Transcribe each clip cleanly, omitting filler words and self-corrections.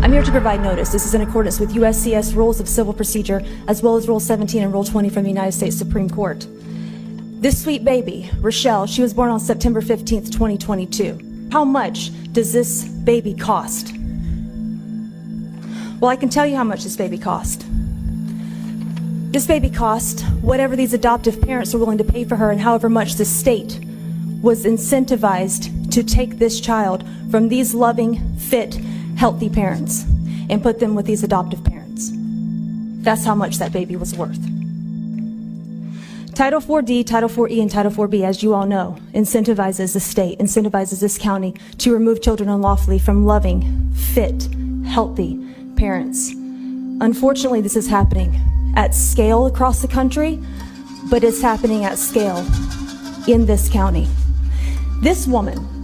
I'm here to provide notice. This is in accordance with USCS Rules of Civil Procedure, as well as Rule 17 and Rule 20 from the United States Supreme Court. This sweet baby, Rochelle, she was born on September 15th, 2022. How much does this baby cost? Well, I can tell you how much this baby cost. This baby cost whatever these adoptive parents are willing to pay for her, and however much the state was incentivized to take this child from these loving, fit, healthy parents and put them with these adoptive parents. That's how much that baby was worth. Title 4D, Title 4E, and Title 4B, as you all know, incentivizes the state, incentivizes this county to remove children unlawfully from loving, fit, healthy parents. Unfortunately, this is happening at scale across the country, but it's happening at scale in this county. This woman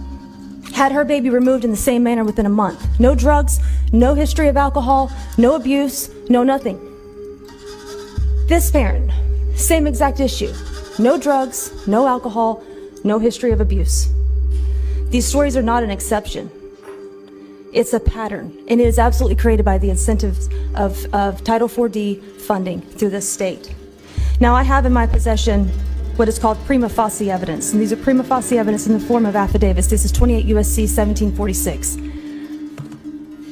had her baby removed in the same manner within a month. No drugs, no history of alcohol, no abuse, no nothing. This parent, same exact issue. No drugs, no alcohol, no history of abuse. These stories are not an exception. It's a pattern, and it is absolutely created by the incentives of Title 4D funding through this state. Now, I have in my possession what is called prima facie evidence, and these are prima facie evidence in the form of affidavits. This is 28 USC 1746.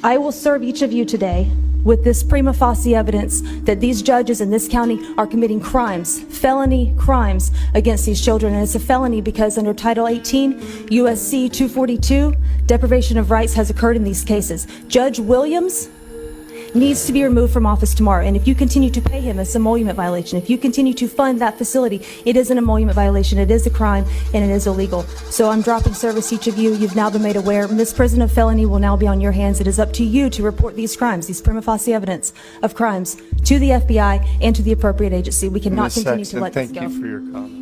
I will serve each of you today with this prima facie evidence that these judges in this county are committing crimes, felony crimes against these children. And it's a felony because under Title 18 USC 242, deprivation of rights has occurred in these cases. Judge Williams needs to be removed from office tomorrow. And if you continue to pay him, it's an emolument violation. If you continue to fund that facility, it is an emolument violation. It is a crime and it is illegal. So I'm dropping service each of you. You've now been made aware. This prison of felony will now be on your hands. It is up to you to report these crimes, these prima facie evidence of crimes, to the FBI and to the appropriate agency. We cannot continue to let this go. Thank you for your comment.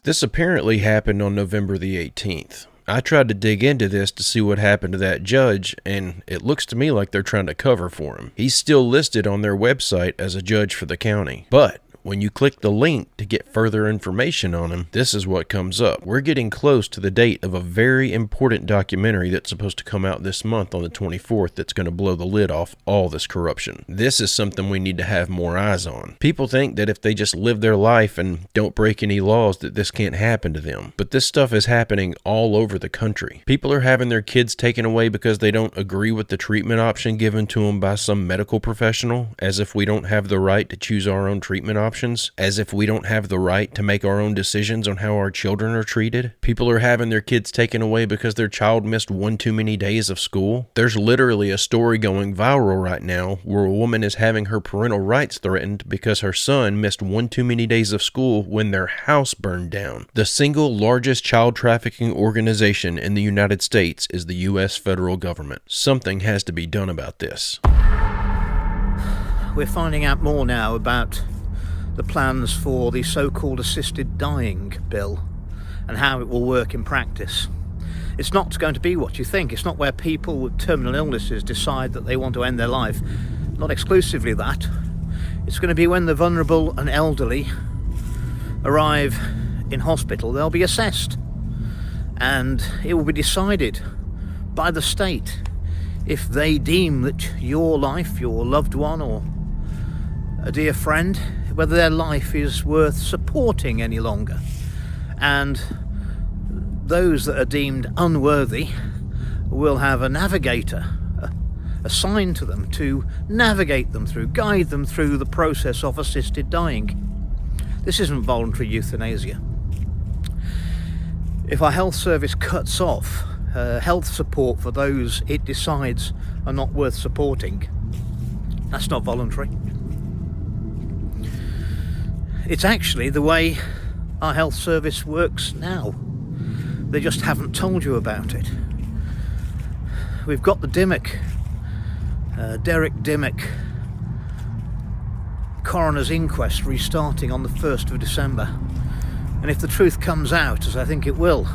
This apparently happened on November the 18th. I tried to dig into this to see what happened to that judge, and it looks to me like they're trying to cover for him. He's still listed on their website as a judge for the county. But when you click the link to get further information on him, this is what comes up. We're getting close to the date of a very important documentary that's supposed to come out this month on the 24th that's going to blow the lid off all this corruption. This is something we need to have more eyes on. People think that if they just live their life and don't break any laws that this can't happen to them. But this stuff is happening all over the country. People are having their kids taken away because they don't agree with the treatment option given to them by some medical professional, as if we don't have the right to choose our own treatment option. As if we don't have the right to make our own decisions on how our children are treated. People are having their kids taken away because their child missed one too many days of school. There's literally a story going viral right now where a woman is having her parental rights threatened because her son missed one too many days of school when their house burned down. The single largest child trafficking organization in the United States is the U.S. federal government. Something has to be done about this. We're finding out more now about the plans for the so-called assisted dying bill and how it will work in practice. It's not going to be what you think. It's not where people with terminal illnesses decide that they want to end their life. Not exclusively that. It's going to be when the vulnerable and elderly arrive in hospital, they'll be assessed, and it will be decided by the state if they deem that your life, your loved one or a dear friend, whether their life is worth supporting any longer. And those that are deemed unworthy will have a navigator assigned to them to navigate them through, guide them through the process of assisted dying. This isn't voluntary euthanasia. If our health service cuts off health support for those it decides are not worth supporting, that's not voluntary. It's actually the way our health service works now. They just haven't told you about it. We've got the Dimmock, Derek Dimmock coroner's inquest restarting on the 1st of December. And if the truth comes out, as I think it will,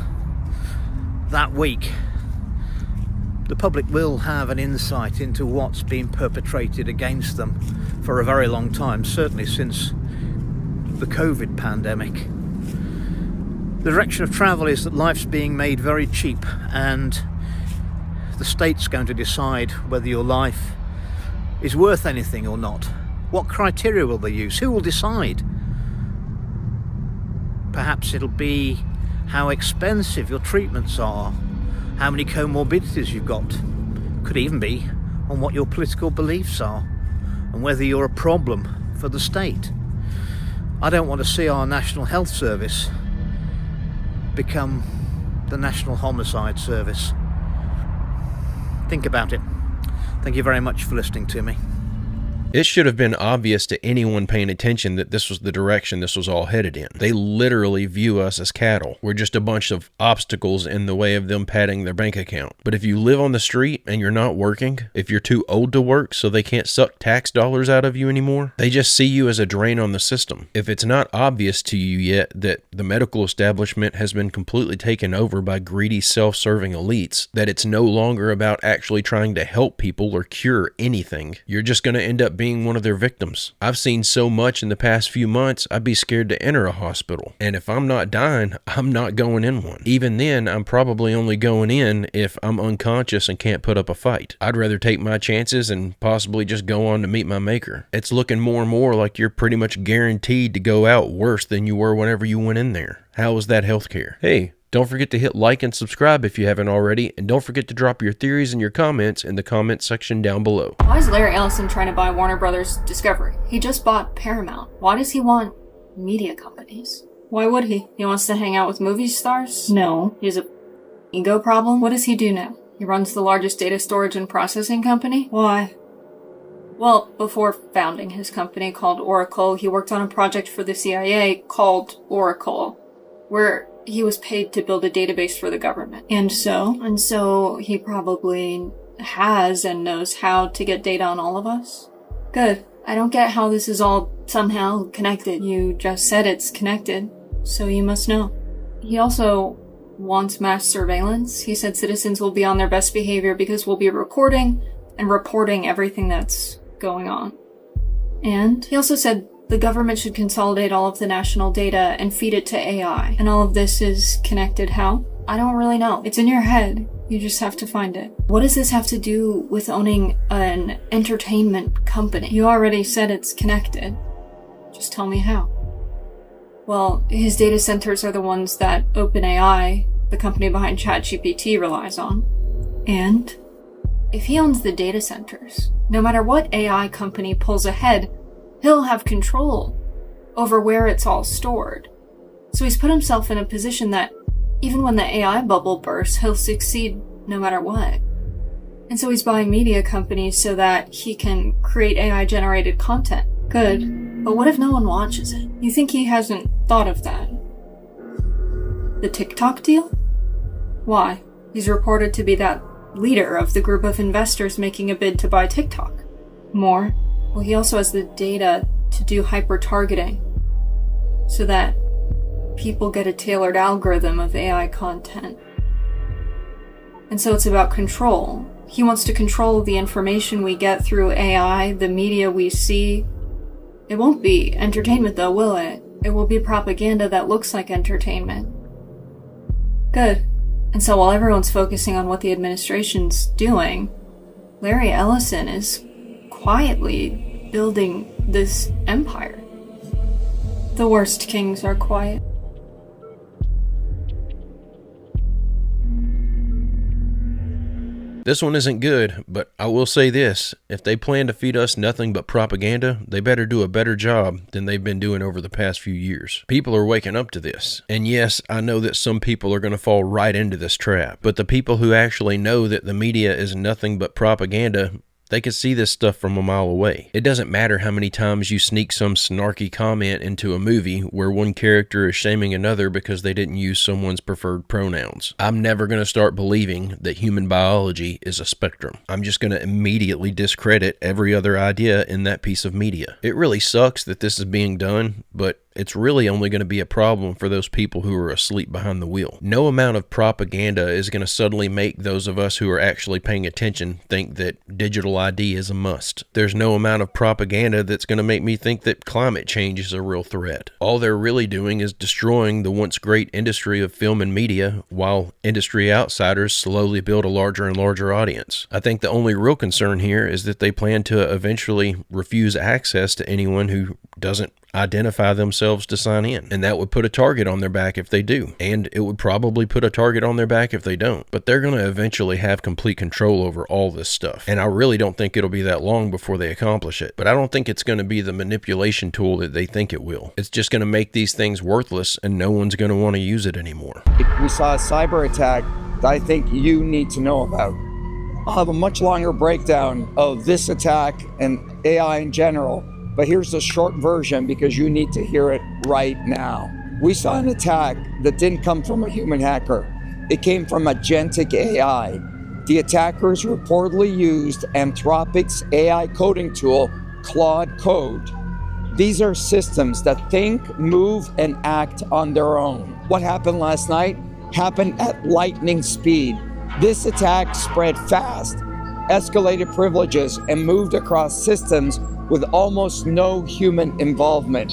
that week, the public will have an insight into what's been perpetrated against them for a very long time, certainly since the COVID pandemic. The direction of travel is that life's being made very cheap, and the state's going to decide whether your life is worth anything or not. What criteria will they use? Who will decide? Perhaps it'll be how expensive your treatments are, how many comorbidities you've got. Could even be on what your political beliefs are and whether you're a problem for the state. I don't want to see our National Health Service become the National Homicide Service. Think about it. Thank you very much for listening to me. It should have been obvious to anyone paying attention that this was the direction this was all headed in. They literally view us as cattle. We're just a bunch of obstacles in the way of them padding their bank account. But if you live on the street and you're not working, if you're too old to work so they can't suck tax dollars out of you anymore, they just see you as a drain on the system. If it's not obvious to you yet that the medical establishment has been completely taken over by greedy, self-serving elites, that it's no longer about actually trying to help people or cure anything, you're just going to end up being one of their victims. I've seen so much in the past few months, I'd be scared to enter a hospital. And if I'm not dying, I'm not going in one. Even then, I'm probably only going in if I'm unconscious and can't put up a fight. I'd rather take my chances and possibly just go on to meet my maker. It's looking more and more like you're pretty much guaranteed to go out worse than you were whenever you went in there. How is that healthcare? Hey, don't forget to hit like and subscribe if you haven't already, and don't forget to drop your theories and your comments in the comment section down below. Why is Larry Ellison trying to buy Warner Brothers Discovery? He just bought Paramount. Why does he want media companies? Why would he? He wants to hang out with movie stars? No. He has a ego problem? What does he do now? He runs the largest data storage and processing company? Why? Well, before founding his company called Oracle, he worked on a project for the CIA called Oracle, where he was paid to build a database for the government. And so he probably has and knows how to get data on all of us. Good. I don't get how this is all somehow connected. You just said it's connected, so you must know. He also wants mass surveillance. He said citizens will be on their best behavior because we'll be recording and reporting everything that's going on. And he also said the government should consolidate all of the national data and feed it to AI. And all of this is connected how? I don't really know. It's in your head. You just have to find it. What does this have to do with owning an entertainment company? You already said it's connected. Just tell me how. Well, his data centers are the ones that OpenAI, the company behind ChatGPT, relies on. And if he owns the data centers, no matter what AI company pulls ahead, he'll have control over where it's all stored. So he's put himself in a position that even when the AI bubble bursts, he'll succeed no matter what. And so he's buying media companies so that he can create AI-generated content. Good. But what if no one watches it? You think he hasn't thought of that? The TikTok deal? Why? He's reported to be that leader of the group of investors making a bid to buy TikTok. More? Well, he also has the data to do hyper-targeting so that people get a tailored algorithm of AI content. And so it's about control. He wants to control the information we get through AI, the media we see. It won't be entertainment though, will it? It will be propaganda that looks like entertainment. Good. And so while everyone's focusing on what the administration's doing, Larry Ellison is quietly building this empire. The worst kings are quiet. This one isn't good, but I will say this. If they plan to feed us nothing but propaganda, they better do a better job than they've been doing over the past few years. People are waking up to this. And yes, I know that some people are going to fall right into this trap. But the people who actually know that the media is nothing but propaganda, they can see this stuff from a mile away. It doesn't matter how many times you sneak some snarky comment into a movie where one character is shaming another because they didn't use someone's preferred pronouns. I'm never going to start believing that human biology is a spectrum. I'm just going to immediately discredit every other idea in that piece of media. It really sucks that this is being done, but it's really only going to be a problem for those people who are asleep behind the wheel. No amount of propaganda is going to suddenly make those of us who are actually paying attention think that digital ID is a must. There's no amount of propaganda that's going to make me think that climate change is a real threat. All they're really doing is destroying the once great industry of film and media, while industry outsiders slowly build a larger and larger audience. I think the only real concern here is that they plan to eventually refuse access to anyone who doesn't identify themselves to sign in. And that would put a target on their back if they do. And it would probably put a target on their back if they don't. But they're going to eventually have complete control over all this stuff. And I really don't think it'll be that long before they accomplish it. But I don't think it's going to be the manipulation tool that they think it will. It's just going to make these things worthless and no one's going to want to use it anymore. We saw a cyber attack that I think you need to know about. I'll have a much longer breakdown of this attack and AI in general, but here's the short version because you need to hear it right now. We saw an attack that didn't come from a human hacker. It came from agentic AI. The attackers reportedly used Anthropic's AI coding tool, Claude Code. These are systems that think, move, and act on their own. What happened last night happened at lightning speed. This attack spread fast, escalated privileges, and moved across systems with almost no human involvement.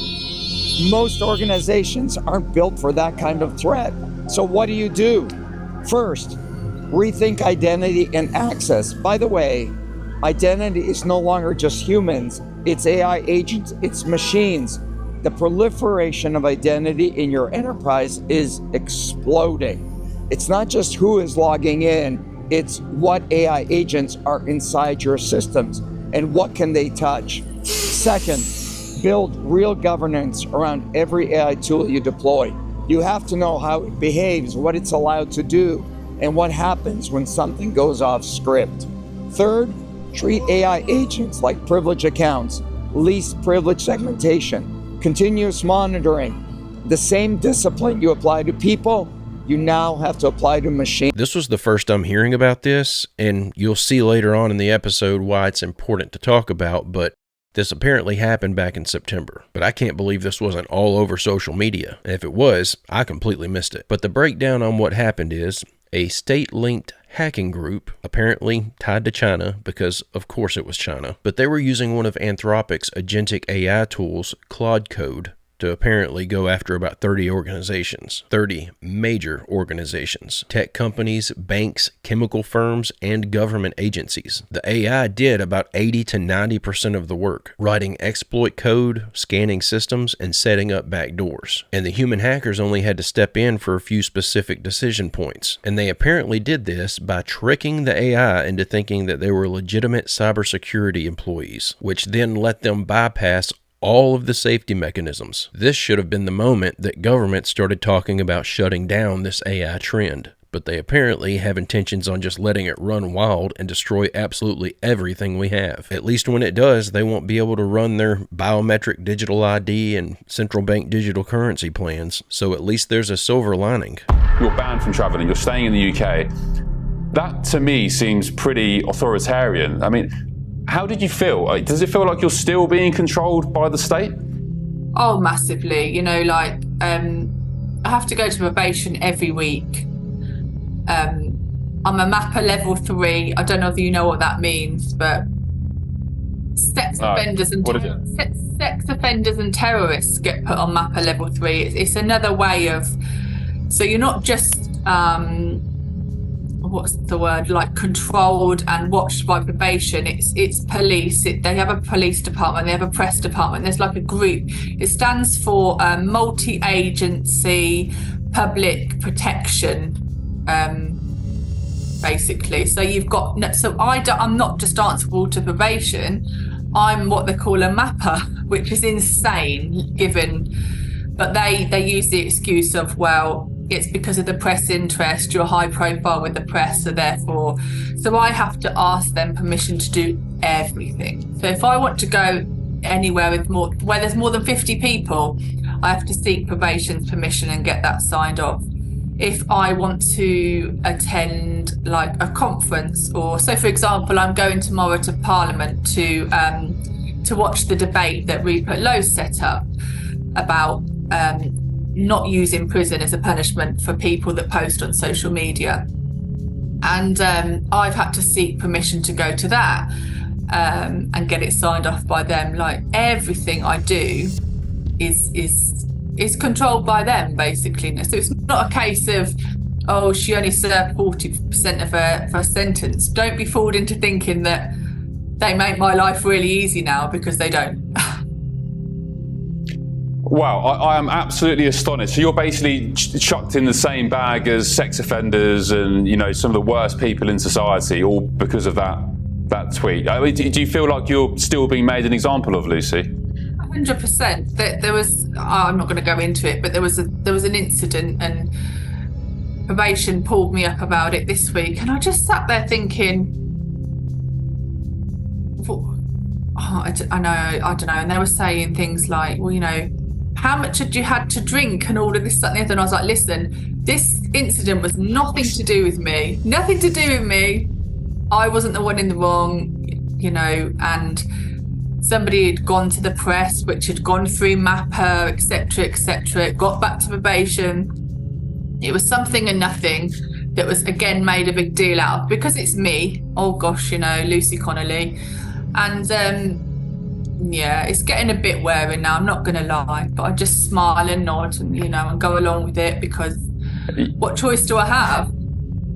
Most organizations aren't built for that kind of threat. So what do? First, rethink identity and access. By the way, identity is no longer just humans. It's AI agents, it's machines. The proliferation of identity in your enterprise is exploding. It's not just who is logging in, it's what AI agents are inside your systems and what can they touch. Second, build real governance around every AI tool you deploy. You have to know how it behaves, what it's allowed to do, and what happens when something goes off script. Third, treat AI agents like privileged accounts, least privilege segmentation, continuous monitoring. The same discipline you apply to people, you now have to apply to machines. This was the first I'm hearing about this, and you'll see later on in the episode why it's important to talk about, but this apparently happened back in September. But I can't believe this wasn't all over social media. And if it was, I completely missed it. But the breakdown on what happened is a state-linked hacking group, apparently tied to China, because of course it was China, but they were using one of Anthropic's agentic AI tools, Claude Code, to apparently go after about 30 organizations, 30 major organizations, tech companies, banks, chemical firms, and government agencies. The AI did about 80 to 90% of the work, writing exploit code, scanning systems, and setting up backdoors. And the human hackers only had to step in for a few specific decision points. And they apparently did this by tricking the AI into thinking that they were legitimate cybersecurity employees, which then let them bypass all of the safety mechanisms. This should have been the moment that government started talking about shutting down this AI trend, but they apparently have intentions on just letting it run wild and destroy absolutely everything we have. At least when it does, they won't be able to run their biometric digital ID and central bank digital currency plans, so at least there's a silver lining. You're banned from traveling, you're staying in the UK. That to me seems pretty authoritarian. I mean, how did you feel? Does it feel like you're still being controlled by the state? Oh, massively. You know, like, I have to go to probation every week. I'm a MAPA level 3. I don't know if you know what that means, but sex offenders and terrorists get put on MAPA level 3. It's another way of, so you're not just what's the word, like controlled and watched by probation. It's police. They have a police department, they have a press department, there's like a group. It stands for multi-agency public protection, basically. So you've got, so I'm not just answerable to probation, I'm what they call a MAPA, which is insane given, but they use the excuse of, well, it's because of the press interest, you're high profile with the press, so therefore, so I have to ask them permission to do everything. So if I want to go anywhere where there's more than 50 people, I have to seek probation's permission and get that signed off. If I want to attend like a conference, or so for example, I'm going tomorrow to Parliament to watch the debate that Rupert Lowe set up about not using prison as a punishment for people that post on social media. And I've had to seek permission to go to that and get it signed off by them. Like, everything I do is controlled by them, basically. So it's not a case of, oh, she only served 40% of her sentence. Don't be fooled into thinking that they make my life really easy now, because they don't. Wow, I am absolutely astonished. So you're basically chucked in the same bag as sex offenders and, you know, some of the worst people in society, all because of that tweet. I mean, do you feel like you're still being made an example of, Lucy? 100%. There was, I'm not going to go into it, but there was an incident, and probation pulled me up about it this week, and I just sat there thinking, I don't know. And they were saying things like, well, you know, how much had you had to drink and all of this, that, and the other. And I was like, listen, this incident was nothing to do with me. Nothing to do with me. I wasn't the one in the wrong, you know, and somebody had gone to the press, which had gone through MAPA, etc., got back to probation. It was something and nothing that was, again, made a big deal out of, because it's me. Oh gosh, you know, Lucy Connolly. And yeah, it's getting a bit wearing now, I'm not going to lie, but I just smile and nod and, you know, and go along with it, because what choice do I have?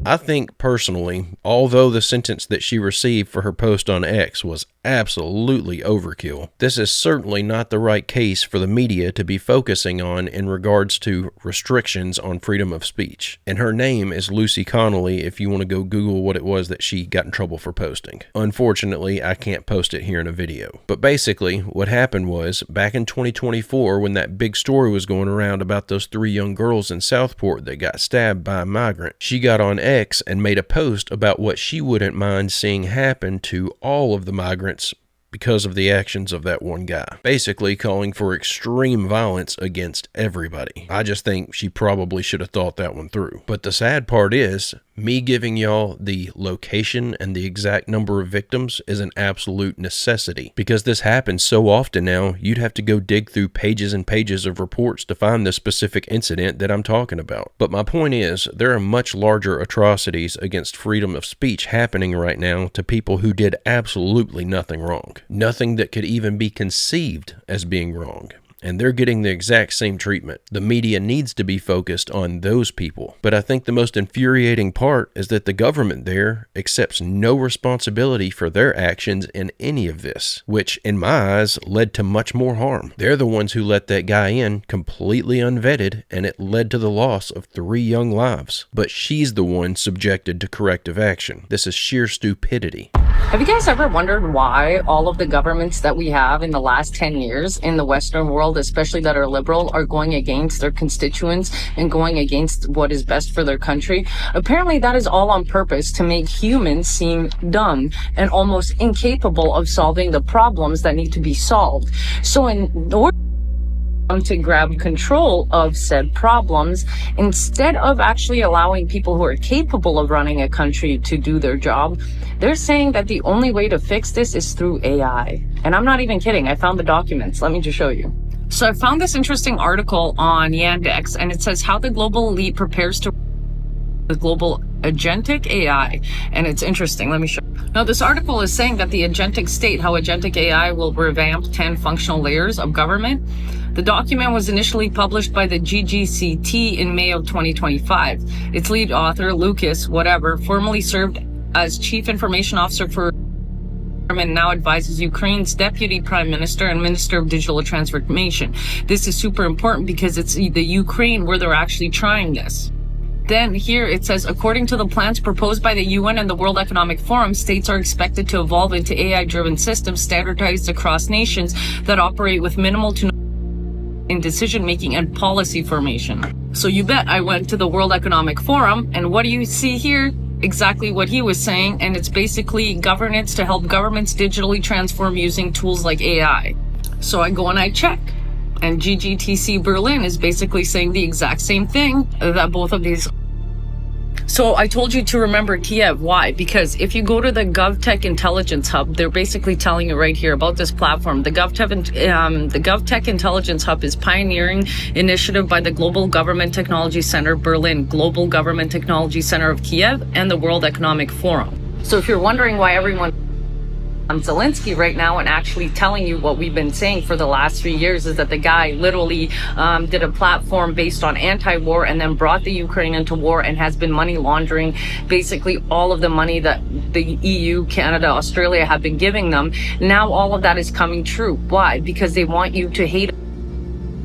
I think personally, although the sentence that she received for her post on X was absolutely overkill, this is certainly not the right case for the media to be focusing on in regards to restrictions on freedom of speech. And her name is Lucy Connolly if you want to go Google what it was that she got in trouble for posting. Unfortunately, I can't post it here in a video. But basically, what happened was, back in 2024, when that big story was going around about those 3 young girls in Southport that got stabbed by a migrant, she got on X and made a post about what she wouldn't mind seeing happen to all of the migrants because of the actions of that one guy, basically calling for extreme violence against everybody. I just think she probably should have thought that one through. But the sad part is, me giving y'all the location and the exact number of victims is an absolute necessity, because this happens so often now, you'd have to go dig through pages and pages of reports to find the specific incident that I'm talking about. But my point is, there are much larger atrocities against freedom of speech happening right now to people who did absolutely nothing wrong. Nothing that could even be conceived as being wrong. And they're getting the exact same treatment. The media needs to be focused on those people. But I think the most infuriating part is that the government there accepts no responsibility for their actions in any of this, which in my eyes led to much more harm. They're the ones who let that guy in completely unvetted, and it led to the loss of 3 young lives. But she's the one subjected to corrective action. This is sheer stupidity. Have you guys ever wondered why all of the governments that we have in the last 10 years in the Western world, especially that are liberal, are going against their constituents and going against what is best for their country? Apparently that is all on purpose to make humans seem dumb and almost incapable of solving the problems that need to be solved. So in order to grab control of said problems, instead of actually allowing people who are capable of running a country to do their job, they're saying that the only way to fix this is through AI. And I'm not even kidding. I found the documents. Let me just show you. So I found this interesting article on Yandex, and it says how the global elite prepares to the global agentic AI. And it's interesting. Let me show you. Now, this article is saying that the agentic state, how agentic AI will revamp 10 functional layers of government. The document was initially published by the GGCT in May of 2025. Its lead author, Lucas, formerly served as Chief Information Officer for and now advises Ukraine's Deputy Prime Minister and Minister of Digital Transformation. This is super important because it's the Ukraine where they're actually trying this. Then here it says, according to the plans proposed by the UN and the World Economic Forum, states are expected to evolve into AI-driven systems standardized across nations that operate with minimal to no in decision-making and policy formation. So you bet I went to the World Economic Forum, and what do you see here? Exactly what he was saying, and it's basically governance to help governments digitally transform using tools like AI. So I go and I check, and GGTC Berlin is basically saying the exact same thing that both of these So I told you to remember Kiev. Why? Because if you go to the GovTech Intelligence Hub, they're basically telling you right here about this platform. The GovTech Intelligence Hub is pioneering initiative by the Global Government Technology Center Berlin, Global Government Technology Center of Kiev, and the World Economic Forum. So if you're wondering why everyone on Zelensky right now and actually telling you what we've been saying for the last 3 years is that the guy literally did a platform based on anti-war and then brought the Ukraine into war and has been money laundering basically all of the money that the EU, Canada, Australia have been giving them. Now all of that is coming true. Why? Because they want you to hate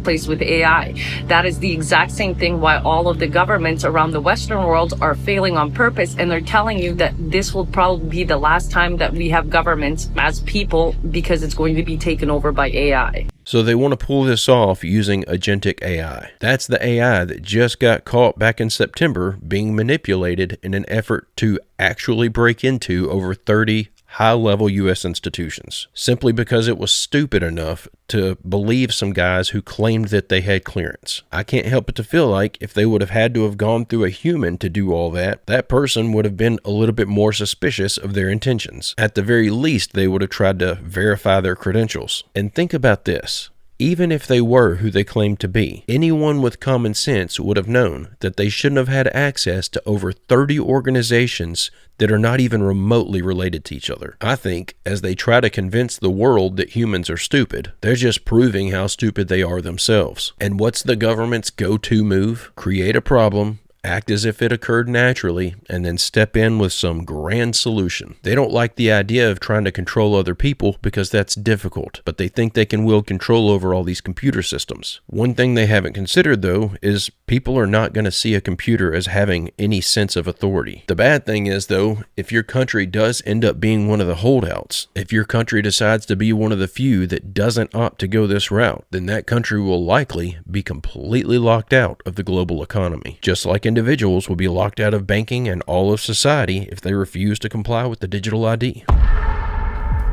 place with AI. That is the exact same thing why all of the governments around the Western world are failing on purpose, and they're telling you that this will probably be the last time that we have governments as people because it's going to be taken over by AI. So they want to pull this off using agentic AI. That's the AI that just got caught back in September being manipulated in an effort to actually break into over 30 high-level U.S. institutions, simply because it was stupid enough to believe some guys who claimed that they had clearance. I can't help but to feel like if they would have had to have gone through a human to do all that, that person would have been a little bit more suspicious of their intentions. At the very least, they would have tried to verify their credentials. And think about this. Even if they were who they claimed to be, anyone with common sense would have known that they shouldn't have had access to over 30 organizations that are not even remotely related to each other. I think, as they try to convince the world that humans are stupid, they're just proving how stupid they are themselves. And what's the government's go-to move? Create a problem, act as if it occurred naturally, and then step in with some grand solution. They don't like the idea of trying to control other people because that's difficult, but they think they can wield control over all these computer systems. One thing they haven't considered, though, is people are not going to see a computer as having any sense of authority. The bad thing is, though, if your country does end up being one of the holdouts, if your country decides to be one of the few that doesn't opt to go this route, then that country will likely be completely locked out of the global economy, just like individuals will be locked out of banking and all of society if they refuse to comply with the digital ID.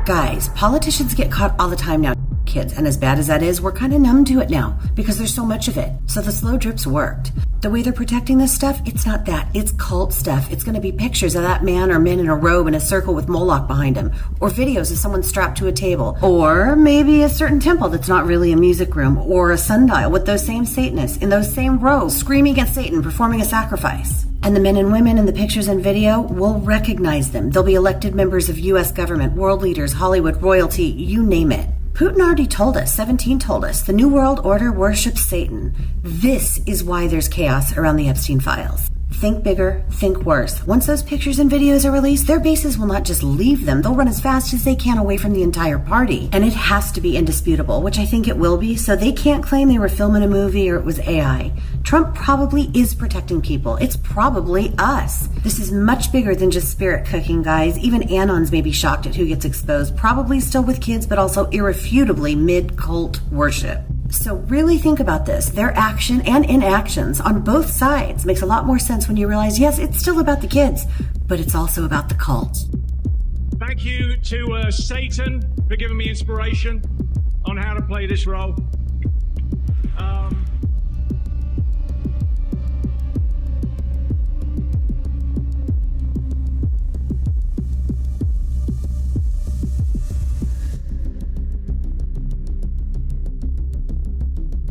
Guys, politicians get caught all the time now, kids, and as bad as that is, we're kind of numb to it now because there's so much of it. So the slow drips worked. The way they're protecting this stuff, it's not that. It's cult stuff. It's going to be pictures of that man or men in a robe in a circle with Moloch behind him, or videos of someone strapped to a table, or maybe a certain temple that's not really a music room, or a sundial with those same Satanists in those same rows screaming at Satan, performing a sacrifice. And the men and women in the pictures and video will recognize them. They'll be elected members of U.S. government, world leaders, Hollywood, royalty, you name it. Putin already told us, 17 told us, the New World Order worships Satan. This is why there's chaos around the Epstein files. Think bigger, think worse. Once those pictures and videos are released, their bases will not just leave them. They'll run as fast as they can away from the entire party. And it has to be indisputable, which I think it will be, so they can't claim they were filming a movie or it was AI. Trump probably is protecting people. It's probably us. This is much bigger than just spirit cooking, guys. Even Anons may be shocked at who gets exposed. Probably still with kids, but also irrefutably mid-cult worship. So really think about this. Their action and inactions on both sides makes a lot more sense when you realize, yes, it's still about the kids, but it's also about the cult. Thank you to Satan for giving me inspiration on how to play this role.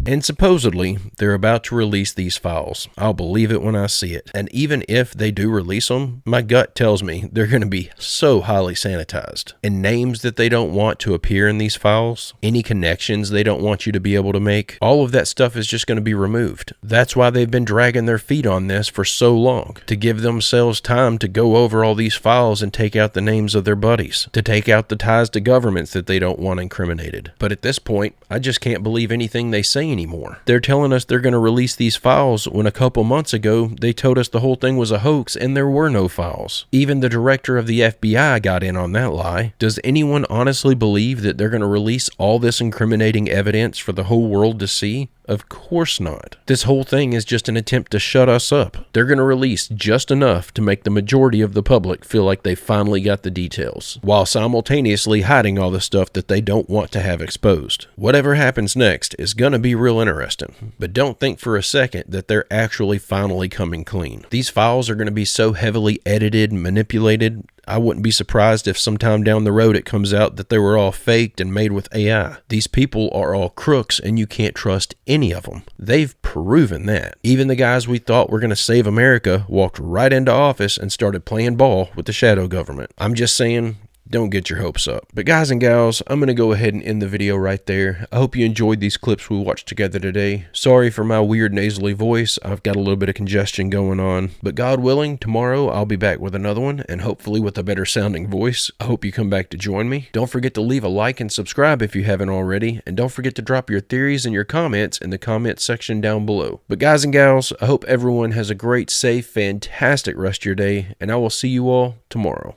And supposedly, they're about to release these files. I'll believe it when I see it. And even if they do release them, my gut tells me they're going to be so highly sanitized. And names that they don't want to appear in these files, any connections they don't want you to be able to make, all of that stuff is just going to be removed. That's why they've been dragging their feet on this for so long, to give themselves time to go over all these files and take out the names of their buddies, to take out the ties to governments that they don't want incriminated. But at this point, I just can't believe anything they say anymore. They're telling us they're going to release these files when a couple months ago they told us the whole thing was a hoax and there were no files. Even the director of the FBI got in on that lie. Does anyone honestly believe that they're going to release all this incriminating evidence for the whole world to see Of course not. This whole thing is just an attempt to shut us up. They're going to release just enough to make the majority of the public feel like they finally got the details, while simultaneously hiding all the stuff that they don't want to have exposed. Whatever happens next is going to be real interesting, but don't think for a second that they're actually finally coming clean. These files are going to be so heavily edited and manipulated, I wouldn't be surprised if sometime down the road it comes out that they were all faked and made with AI. These people are all crooks and you can't trust any of them. They've proven that. Even the guys we thought were going to save America walked right into office and started playing ball with the shadow government. I'm just saying, don't get your hopes up. But guys and gals, I'm going to go ahead and end the video right there. I hope you enjoyed these clips we watched together today. Sorry for my weird nasally voice. I've got a little bit of congestion going on. But God willing, tomorrow I'll be back with another one, and hopefully with a better sounding voice. I hope you come back to join me. Don't forget to leave a like and subscribe if you haven't already. And don't forget to drop your theories and your comments in the comments section down below. But guys and gals, I hope everyone has a great, safe, fantastic rest of your day, and I will see you all tomorrow.